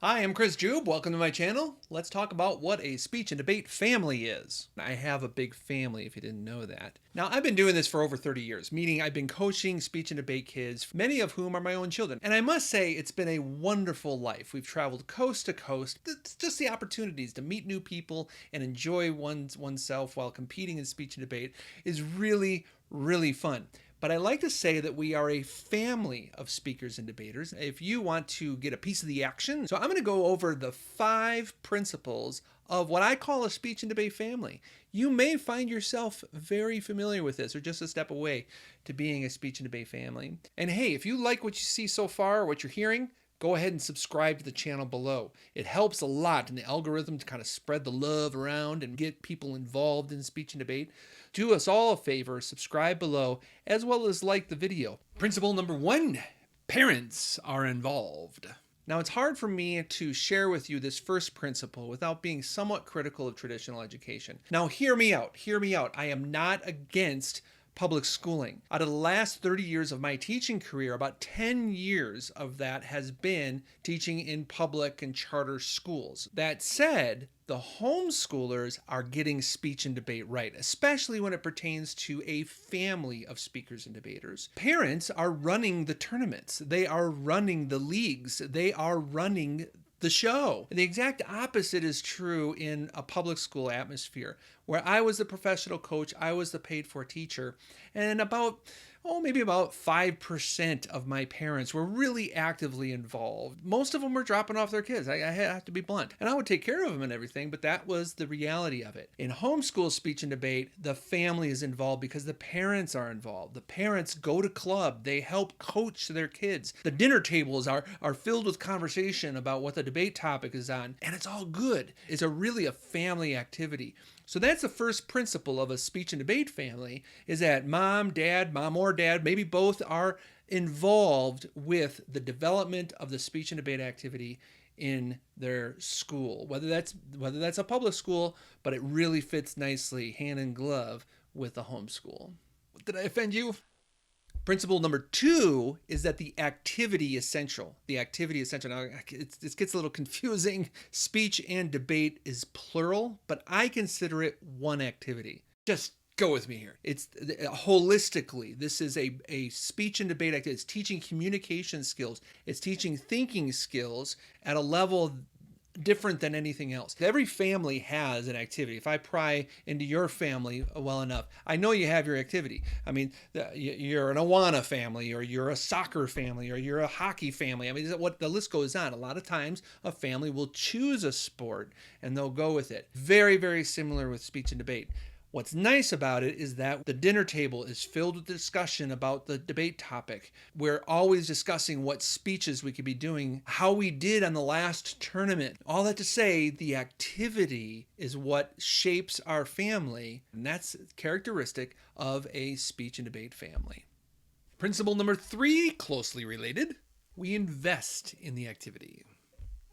Hi, I'm Chris Jube. Welcome to my channel. Let's talk about what a speech and debate family is. I have a big family, if you didn't know that. Now, I've been doing this for over 30 years, meaning I've been coaching speech and debate kids, many of whom are my own children. And I must say, it's been a wonderful life. We've traveled coast to coast. It's just the opportunities to meet new people and enjoy oneself while competing in speech and debate is really, really fun. But I like to say that we are a family of speakers and debaters. If you want to get a piece of the action, so I'm going to go over the 5 principles of what I call a speech and debate family. You may find yourself very familiar with this or just a step away to being a speech and debate family. And hey, if you like what you see so far or what you're hearing, go ahead and subscribe to the channel below. It helps a lot in the algorithm to kind of spread the love around and get people involved in speech and debate. Do us all a favor, subscribe below, as well as like the video. Principle number 1, parents are involved. Now, it's hard for me to share with you this first principle without being somewhat critical of traditional education. Now, hear me out. Hear me out. I am not against public schooling. Out of the last 30 years of my teaching career, about 10 years of that has been teaching in public and charter schools. That said, the homeschoolers are getting speech and debate right, especially when it pertains to a family of speakers and debaters. Parents are running the tournaments. They are running the leagues. They are running the show. And the exact opposite is true in a public school atmosphere, where I was the professional coach, I was the paid for teacher, and maybe about 5% of my parents were really actively involved. Most of them were dropping off their kids. I have to be blunt. And I would take care of them and everything, but that was the reality of it. In homeschool speech and debate, the family is involved because the parents are involved. The parents go to club. They help coach their kids. The dinner tables are filled with conversation about what the debate topic is on, and it's all good. It's really a family activity. So that's the first principle of a speech and debate family, is that mom or dad, maybe both, are involved with the development of the speech and debate activity in their school, whether that's a public school, but it really fits nicely hand in glove with the homeschool. Did I offend you? Principle number 2 is that the activity essential. The activity essential. Now, it gets a little confusing. Speech and debate is plural, but I consider it one activity. Just go with me here. It's holistically, this is a speech and debate activity. It's teaching communication skills. It's teaching thinking skills at a level different than anything else. Every family has an activity. If I pry into your family well enough, I know you have your activity. I mean, you're an Awana family, or you're a soccer family, or you're a hockey family. I mean, what the list goes on. A lot of times a family will choose a sport and they'll go with it. Very, very similar with speech and debate. What's nice about it is that the dinner table is filled with discussion about the debate topic. We're always discussing what speeches we could be doing, how we did on the last tournament. All that to say, the activity is what shapes our family, and that's characteristic of a speech and debate family. Principle number 3, closely related, we invest in the activity.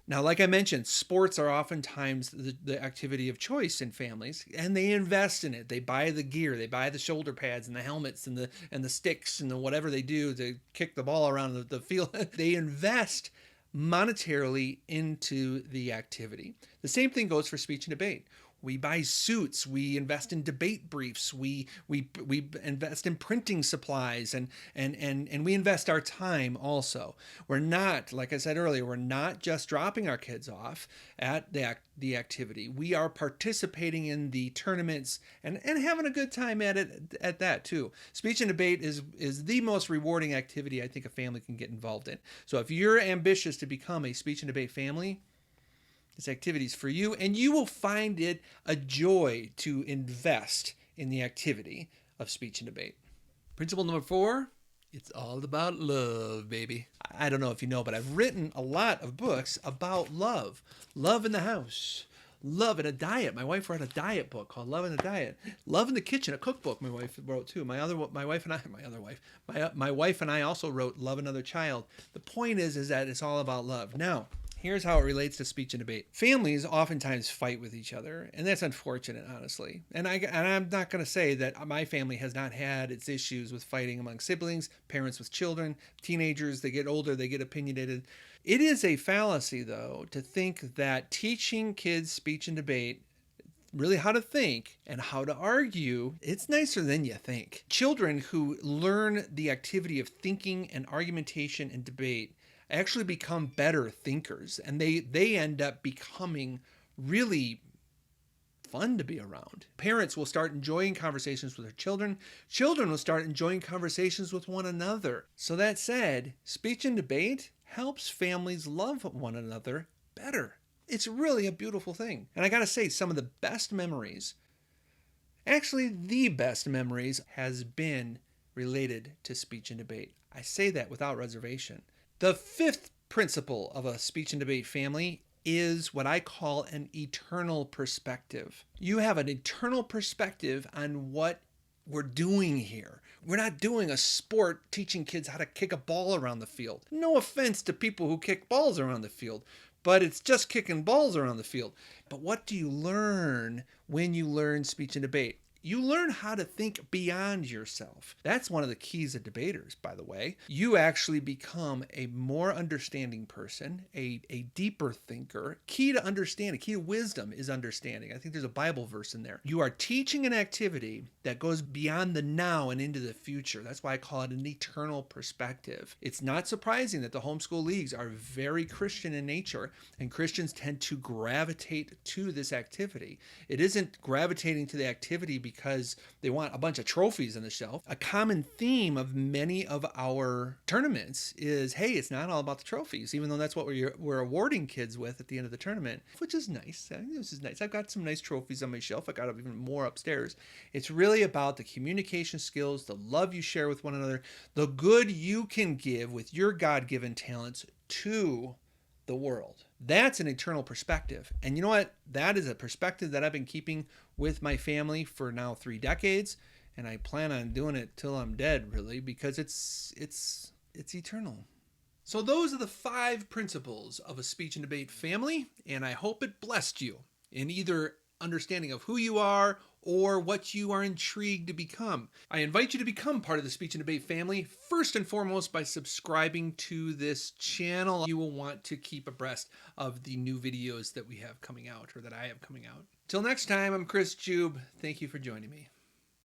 Now, like I mentioned, sports are oftentimes the activity of choice in families, and they invest in it. They buy the gear, they buy the shoulder pads and the helmets and the sticks and the whatever they do to kick the ball around the field. They invest monetarily into the activity. The same thing goes for speech and debate. We buy suits, we invest in debate briefs, we invest in printing supplies, and we invest our time also. We're not, like I said earlier, we're not just dropping our kids off at the activity. We are participating in the tournaments and having a good time at it at that too. Speech and debate is the most rewarding activity I think a family can get involved in. So if you're ambitious to become a speech and debate family, this activity is for you, and you will find it a joy to invest in the activity of speech and debate. Principle number 4, it's all about love, baby. I don't know if you know, but I've written a lot of books about love. Love in the house. Love in a diet. My wife wrote a diet book called Love in a Diet. Love in the Kitchen, a cookbook my wife wrote too. My wife and I also wrote Love Another Child. The point is that it's all about love. Now, here's how it relates to speech and debate. Families oftentimes fight with each other, and that's unfortunate, honestly. And I'm not going to say that my family has not had its issues with fighting among siblings, parents with children, teenagers. They get older, they get opinionated. It is a fallacy, though, to think that teaching kids speech and debate, really how to think and how to argue, it's nicer than you think. Children who learn the activity of thinking and argumentation and debate actually become better thinkers, and they end up becoming really fun to be around. Parents will start enjoying conversations with their children. Children will start enjoying conversations with one another. So that said, speech and debate helps families love one another better. It's really a beautiful thing. And I gotta say, some of the best memories, actually the best memories, has been related to speech and debate. I say that without reservation. The fifth principle of a speech and debate family is what I call an eternal perspective. You have an eternal perspective on what we're doing here. We're not doing a sport teaching kids how to kick a ball around the field. No offense to people who kick balls around the field, but it's just kicking balls around the field. But what do you learn when you learn speech and debate? You learn how to think beyond yourself. That's one of the keys of debaters, by the way. You actually become a more understanding person, a deeper thinker. Key to understanding, key to wisdom is understanding. I think there's a Bible verse in there. You are teaching an activity that goes beyond the now and into the future. That's why I call it an eternal perspective. It's not surprising that the homeschool leagues are very Christian in nature, and Christians tend to gravitate to this activity. It isn't gravitating to the activity because they want a bunch of trophies on the shelf. A common theme of many of our tournaments is, hey, it's not all about the trophies, even though that's what we're awarding kids with at the end of the tournament, which is nice. I think this is nice. I've got some nice trophies on my shelf. I got even more upstairs. It's really about the communication skills, the love you share with one another, the good you can give with your God-given talents to the world. That's an eternal perspective. And you know what? That is a perspective that I've been keeping with my family for now 3 decades. And I plan on doing it till I'm dead, really, because it's eternal. So those are the 5 principles of a speech and debate family. And I hope it blessed you in either understanding of who you are or what you are intrigued to become. I invite you to become part of the speech and debate family, first and foremost by subscribing to this channel. You will want to keep abreast of the new videos that we have coming out, or that I have coming out. Till next time, I'm Chris Jube. Thank you for joining me.